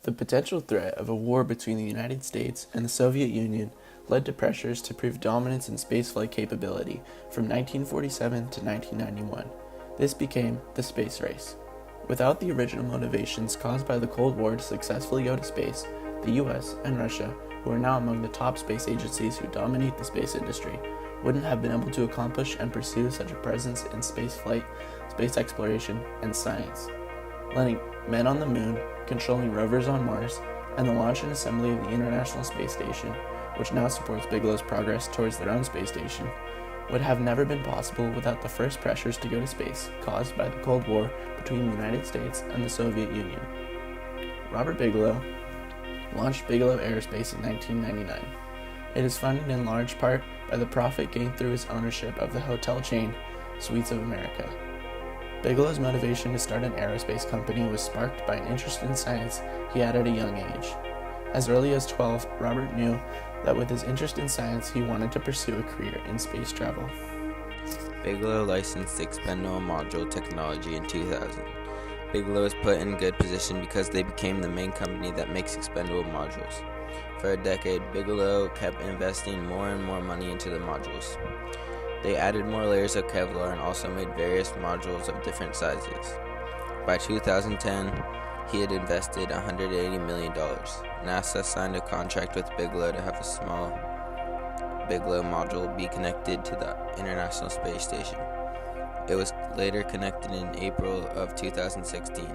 The potential threat of a war between the United States and the Soviet Union led to pressures to prove dominance in spaceflight capability from 1947 to 1991. This became the space race. Without the original motivations caused by the Cold War to successfully go to space, the US and Russia, who are now among the top space agencies who dominate the space industry, wouldn't have been able to accomplish and pursue such a presence in spaceflight, space exploration, and science. Landing men on the moon, controlling rovers on Mars, and the launch and assembly of the International Space Station, which now supports Bigelow's progress towards their own space station, would have never been possible without the first pressures to go to space caused by the Cold War between the United States and the Soviet Union. Robert Bigelow launched Bigelow Aerospace in 1999. It is funded in large part by the profit gained through his ownership of the hotel chain Suites of America. Bigelow's motivation to start an aerospace company was sparked by an interest in science he had at a young age. As early as 12, Robert knew that with his interest in science, he wanted to pursue a career in space travel. Bigelow licensed the Expandable module technology in 2000. Bigelow was put in good position because they became the main company that makes expendable modules. For a decade, Bigelow kept investing more and more money into the modules. They added more layers of Kevlar and also made various modules of different sizes. By 2010, he had invested $180 million. NASA signed a contract with Bigelow to have a small Bigelow module be connected to the International Space Station. It was later connected in April of 2016.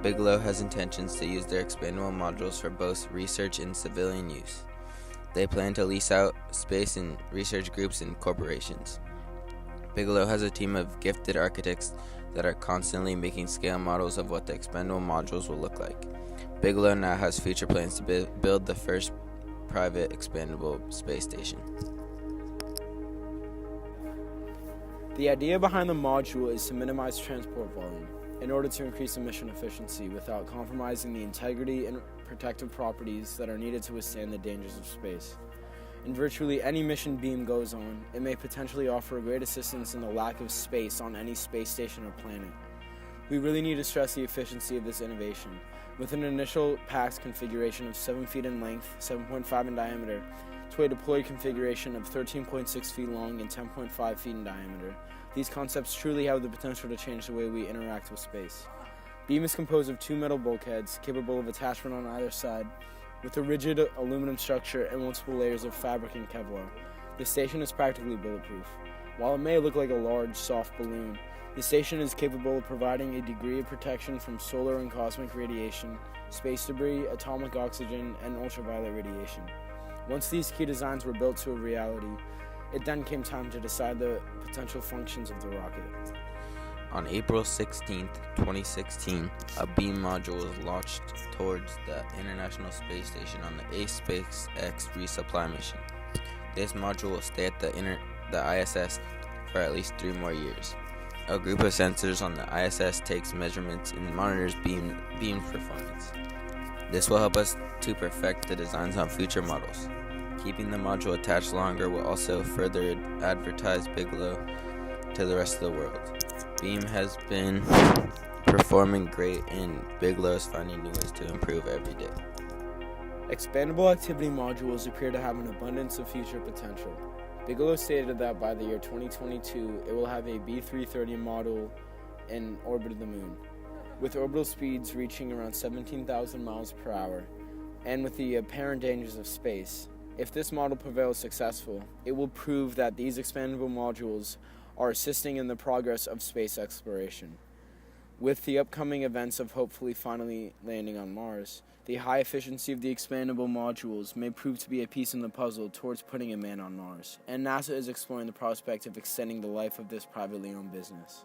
Bigelow has intentions to use their expandable modules for both research and civilian use. They plan to lease out space and research groups and corporations. Bigelow has a team of gifted architects that are constantly making scale models of what the expendable modules will look like. Bigelow now has future plans to build the first private expandable space station. The idea behind the module is to minimize transport volume in order to increase emission efficiency without compromising the integrity and protective properties that are needed to withstand the dangers of space. In virtually any mission beam goes on, it may potentially offer great assistance in the lack of space on any space station or planet. We really need to stress the efficiency of this innovation. With an initial packed configuration of 7 feet in length, 7.5 in diameter, to a deployed configuration of 13.6 feet long and 10.5 feet in diameter, these concepts truly have the potential to change the way we interact with space. Beam is composed of 2 metal bulkheads capable of attachment on either side, with a rigid aluminum structure and multiple layers of fabric and Kevlar. The station is practically bulletproof. While it may look like a large, soft balloon, the station is capable of providing a degree of protection from solar and cosmic radiation, space debris, atomic oxygen, and ultraviolet radiation. Once these key designs were built to a reality, it then came time to decide the potential functions of the rocket. On April 16, 2016, a beam module was launched towards the International Space Station on the SpaceX resupply mission. This module will stay at the ISS for at least 3 more years. A group of sensors on the ISS takes measurements and monitors beam performance. This will help us to perfect the designs on future models. Keeping the module attached longer will also further advertise Bigelow to the rest of the world. Beam has been performing great, and Bigelow is finding new ways to improve every day. Expandable activity modules appear to have an abundance of future potential. Bigelow stated that by the year 2022, it will have a B-330 model in orbit of the moon, with orbital speeds reaching around 17,000 miles per hour, and with the apparent dangers of space. If this model prevails successful, it will prove that these expandable modules are assisting in the progress of space exploration. With the upcoming events of hopefully finally landing on Mars, the high efficiency of the expandable modules may prove to be a piece in the puzzle towards putting a man on Mars, and NASA is exploring the prospect of extending the life of this privately owned business.